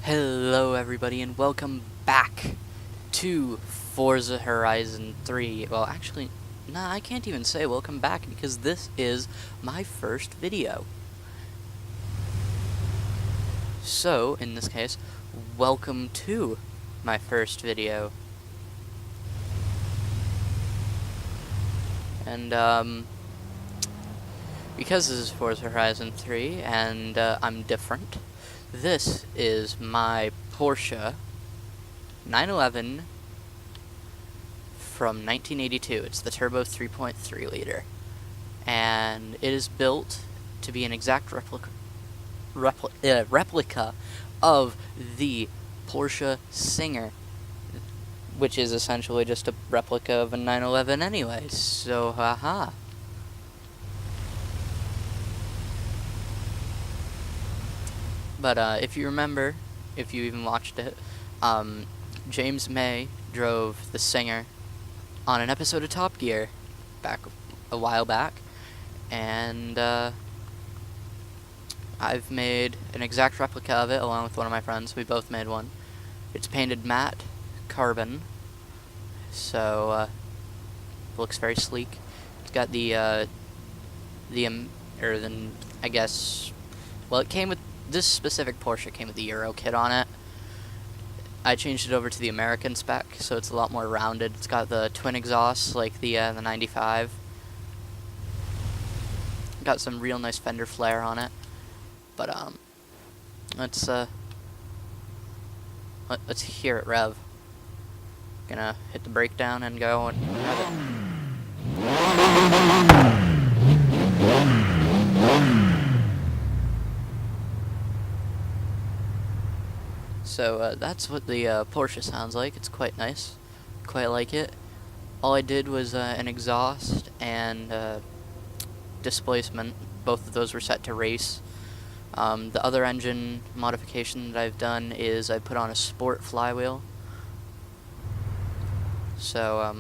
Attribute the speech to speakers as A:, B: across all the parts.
A: Hello everybody and welcome back to Forza Horizon 3. Well, actually, I can't even say welcome back because this is my first video. So, in this case, welcome to my first video. And, because this is Forza Horizon 3 and I'm different, this is my Porsche 911 from 1982. It's the turbo 3.3 liter, and it is built to be an exact replica of the Porsche Singer, which is essentially just a replica of a 911 anyway. So, haha. But if you remember, if you even watched it, James May drove the Singer on an episode of Top Gear back a while back, and I've made an exact replica of it along with one of my friends. We both made one. It's painted matte carbon, so it looks very sleek. It's got I guess, well, it came with, this specific Porsche came with the Euro kit on it. I changed it over to the American spec, so it's a lot more rounded. It's got the twin exhausts like the 95. Got some real nice fender flare on it. But let's hear it rev. Gonna hit the brake down and go and rev it. So that's what the Porsche sounds like. It's quite nice. Quite like it. All I did was an exhaust and displacement. Both of those were set to race. The other engine modification that I've done is I put on a sport flywheel. So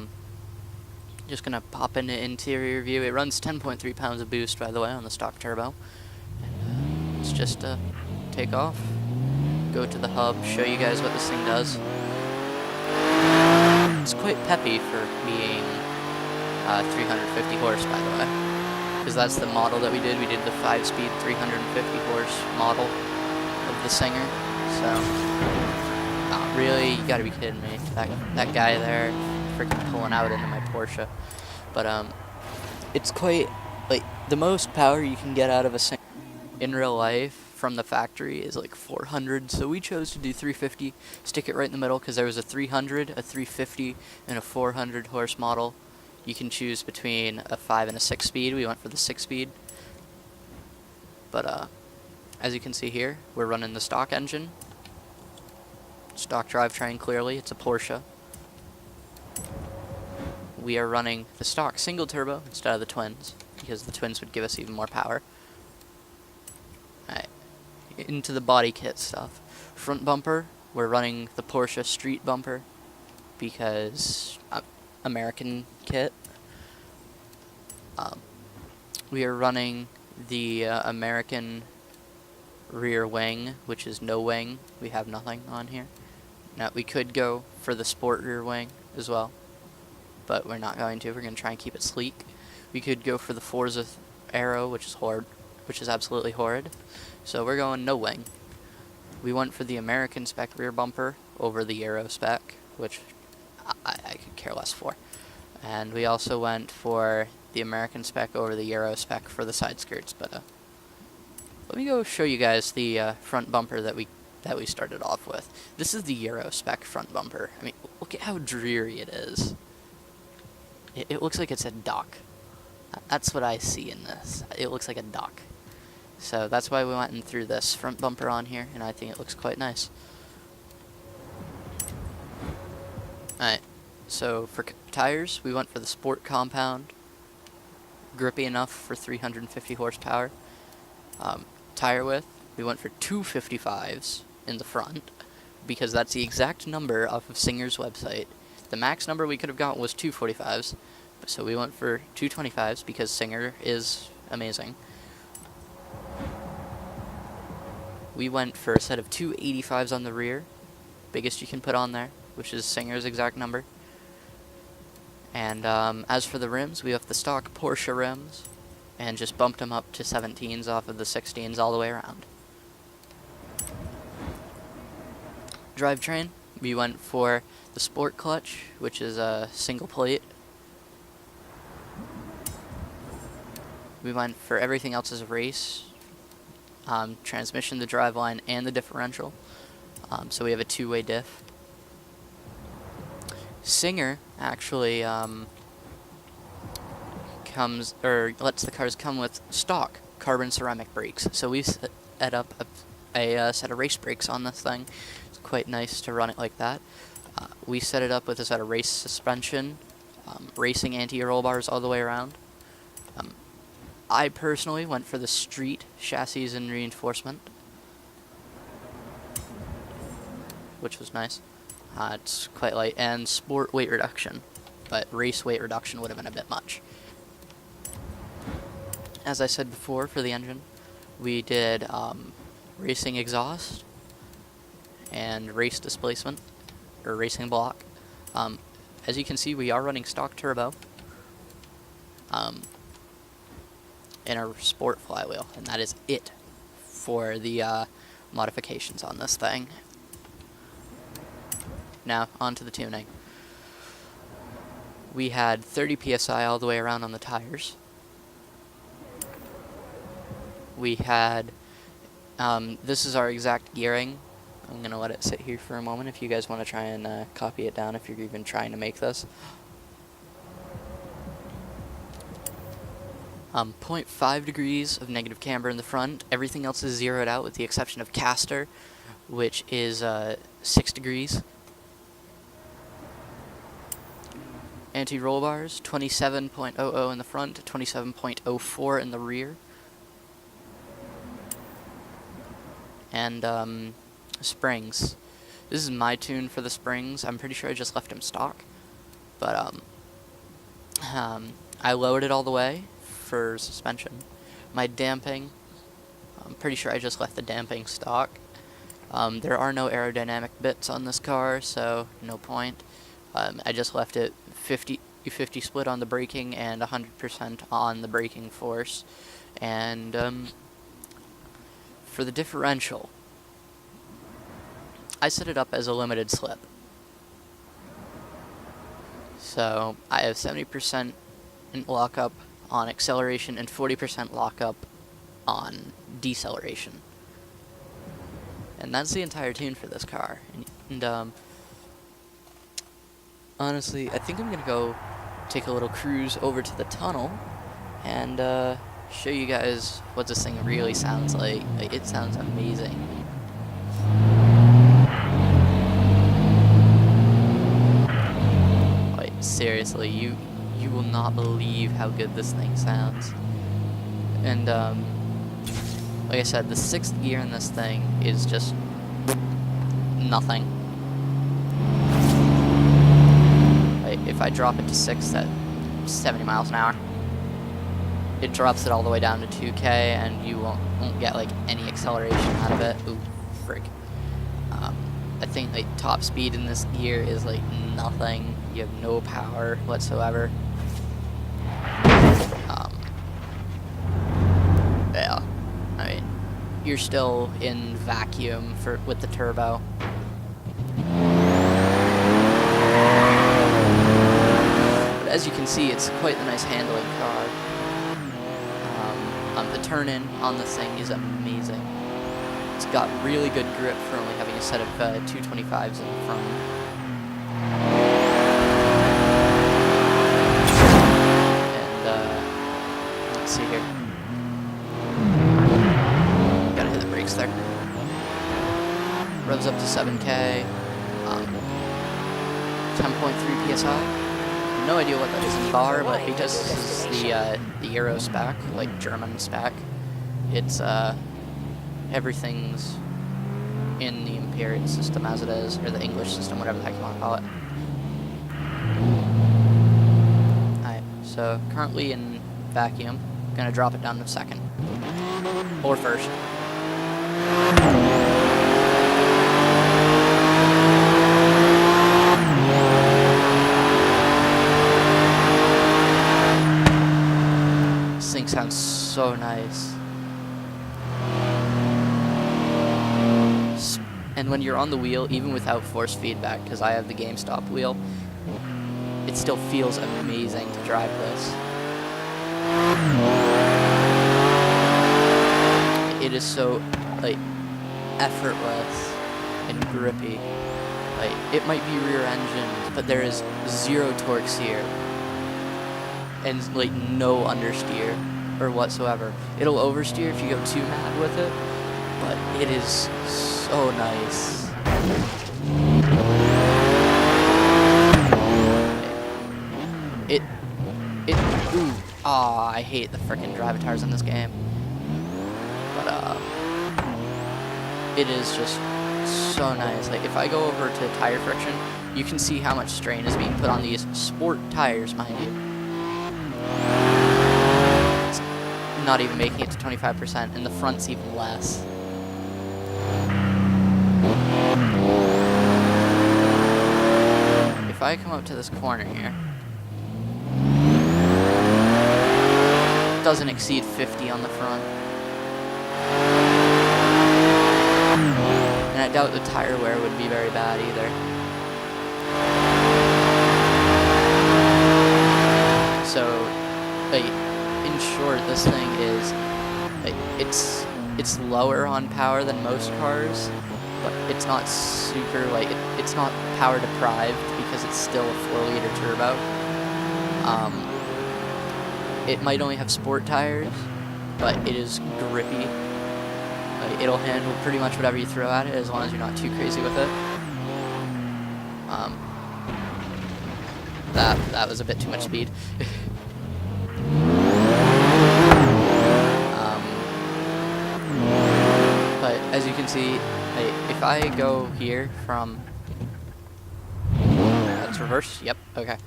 A: just gonna pop into interior view. It runs 10.3 pounds of boost, by the way, on the stock turbo. And let's just take off. Go to the hub, show you guys what this thing does. It's quite peppy for being 350 horse, by the way, because that's the model that we did. We did the 5-speed 350 horse model of the Singer. So, really, you gotta be kidding me. That guy there, freaking pulling out into my Porsche. But it's quite, like, the most power you can get out of a Singer in real life from the factory is like 400, so we chose to do 350, stick it right in the middle, because there was a 300, a 350, and a 400 horse model. You can choose between a 5 and a 6 speed. We went for the 6 speed. But as you can see here, we're running the stock engine. Stock drivetrain, clearly, it's a Porsche. We are running the stock single turbo instead of the twins, because the twins would give us even more power. Alright. Into the body kit stuff. Front bumper, we're running the Porsche street bumper because American kit. We are running the American rear wing, which is no wing. We have nothing on here. Now we could go for the sport rear wing as well, but we're not going to. We're going to try and keep it sleek. We could go for the Forza Aero, which is absolutely horrid. So we're going no wing. We went for the American spec rear bumper over the Euro spec, which I could care less for. And we also went for the American spec over the Euro spec for the side skirts. But let me go show you guys the front bumper that we started off with. This is the Euro spec front bumper. I mean, look at how dreary it is. It looks like it's a dock. That's what I see in this. It looks like a dock. So that's why we went and threw this front bumper on here, and I think it looks quite nice. Alright, so for tires, we went for the Sport Compound. Grippy enough for 350 horsepower. Tire width, we went for 255s in the front, because that's the exact number off of Singer's website. The max number we could have gotten was 245s, so we went for 225s because Singer is amazing. We went for a set of 285s on the rear, biggest you can put on there, which is Singer's exact number. And as for the rims, we have the stock Porsche rims, and just bumped them up to 17s off of the 16s all the way around. Drivetrain, we went for the Sport clutch, which is a single plate. We went for everything else as a race. Transmission, the driveline, and the differential. So we have a two-way diff. Singer actually lets the cars come with stock carbon ceramic brakes. So we set up a set of race brakes on this thing. It's quite nice to run it like that. We set it up with a set of race suspension, racing anti-roll bars all the way around. I personally went for the street chassis and reinforcement, which was nice. It's quite light, and sport weight reduction, but race weight reduction would have been a bit much. As I said before, for the engine, we did racing exhaust and race displacement, or racing block. As you can see, we are running stock turbo in our sport flywheel, and that is it for the modifications on this thing. Now, on to the tuning. We had 30 psi all the way around on the tires. We had, this is our exact gearing. I'm going to let it sit here for a moment if you guys want to try and copy it down if you're even trying to make this. 0.5 degrees of negative camber in the front. Everything else is zeroed out with the exception of caster, which is 6 degrees. Anti-roll bars, 27.00 in the front, 27.04 in the rear. And springs. This is my tune for the springs. I'm pretty sure I just left them stock. But I lowered it all the way for suspension. My damping, I'm pretty sure I just left the damping stock. There are no aerodynamic bits on this car, so no point. I just left it 50-50 split on the braking and 100% on the braking force. And for the differential, I set it up as a limited slip. So I have 70% lockup on acceleration and 40% lockup on deceleration. And that's the entire tune for this car. And honestly, I think I'm going to go take a little cruise over to the tunnel and show you guys what this thing really sounds like. It sounds amazing. Like, seriously, you will not believe how good this thing sounds. And like I said, the 6th gear in this thing is just nothing. If I drop it to 6 at 70 miles an hour, it drops it all the way down to 2K, and you won't get like any acceleration out of it. Ooh, frick. I think like top speed in this gear is like nothing. You have no power whatsoever. Yeah, I mean, you're still in vacuum with the turbo. As you can see, it's quite a nice handling car. The turn-in on this thing is amazing. It's got really good grip for only having a set of 225s in the front. And let's see here. Gotta hit the brakes there. Revs up to 7K. 10.3 psi. No idea what that is in bar, but because this is the Euro spec, like German spec, it's everything's in the Imperial system as it is, or the English system, whatever the heck you want to call it. Alright, so currently in vacuum, gonna drop it down to 2nd or 1st. This thing sounds so nice. And when you're on the wheel, even without force feedback, because I have the GameStop wheel, it still feels amazing to drive this. It is so, like, effortless and grippy. Like, it might be rear-engined, but there is 0 torque steer and, like, no understeer or whatsoever. It'll oversteer if you go too mad with it, but it is so nice. Ooh, I hate the frickin' drivatars in this game. But, it is just so nice. Like, if I go over to tire friction, you can see how much strain is being put on these sport tires, mind you. It's not even making it to 25%, and the front's even less. If I come up to this corner here, it doesn't exceed 50 on the front. And I doubt the tire wear would be very bad either. So, like, in short, this thing is, like, it's lower on power than most cars, but it's not super, like, it's not power deprived because it's still a 4-liter turbo. It might only have sport tires, but it is grippy. It'll handle pretty much whatever you throw at it as long as you're not too crazy with it. That was a bit too much speed. But as you can see, if I go here from... That's reverse? Yep, okay.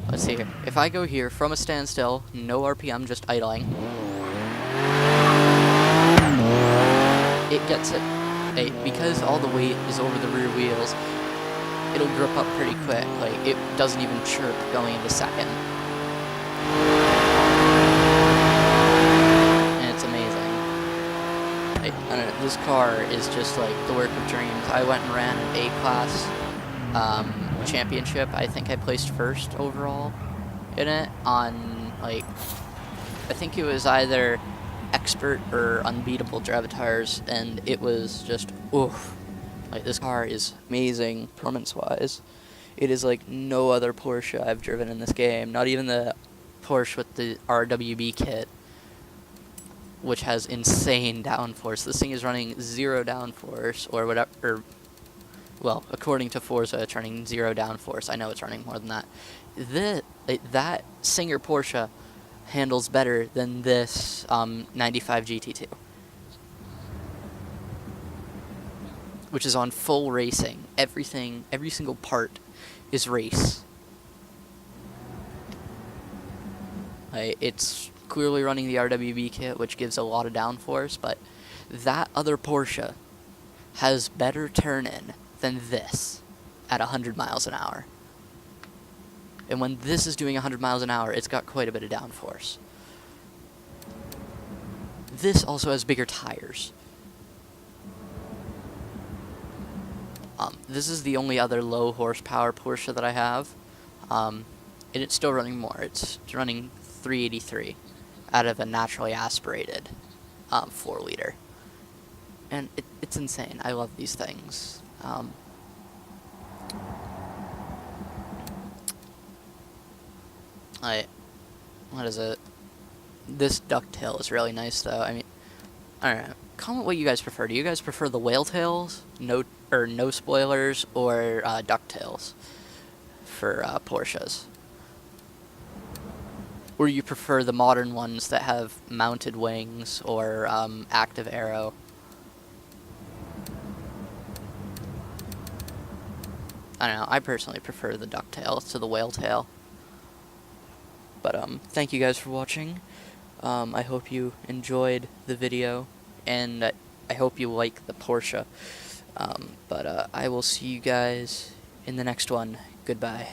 A: Let's see here. If I go here from a standstill, no RPM, just idling, it gets it. Because all the weight is over the rear wheels, it'll grip up pretty quick. Like, it doesn't even chirp going into second. And it's amazing. I don't know, this car is just like the work of dreams. I went and ran an A-class championship. I think I placed first overall in it on, like, I think it was either expert or unbeatable drivatars, and it was just, oof. Like, this car is amazing performance-wise. It is like no other Porsche I've driven in this game, not even the Porsche with the RWB kit, which has insane downforce. This thing is running 0 downforce, or whatever, or, well, according to Forza, it's running 0 downforce. I know it's running more than that. That Singer Porsche handles better than this 95 GT2, which is on full racing. Everything, every single part is race. It's clearly running the RWB kit, which gives a lot of downforce, but that other Porsche has better turn-in than this at 100 miles an hour. And when this is doing 100 miles an hour, it's got quite a bit of downforce. This also has bigger tires. This is the only other low horsepower Porsche that I have. And it's still running more. It's running 383 out of a naturally aspirated 4-liter. And it's insane. I love these things. What is it? This ducktail is really nice, though. I mean, I don't know. Comment what you guys prefer. Do you guys prefer the whale tails, no spoilers, or ducktails for Porsches? Or you prefer the modern ones that have mounted wings or active aero? I don't know. I personally prefer the ducktail to the whale tail. But thank you guys for watching. I hope you enjoyed the video, and I hope you like the Porsche. But I will see you guys in the next one. Goodbye.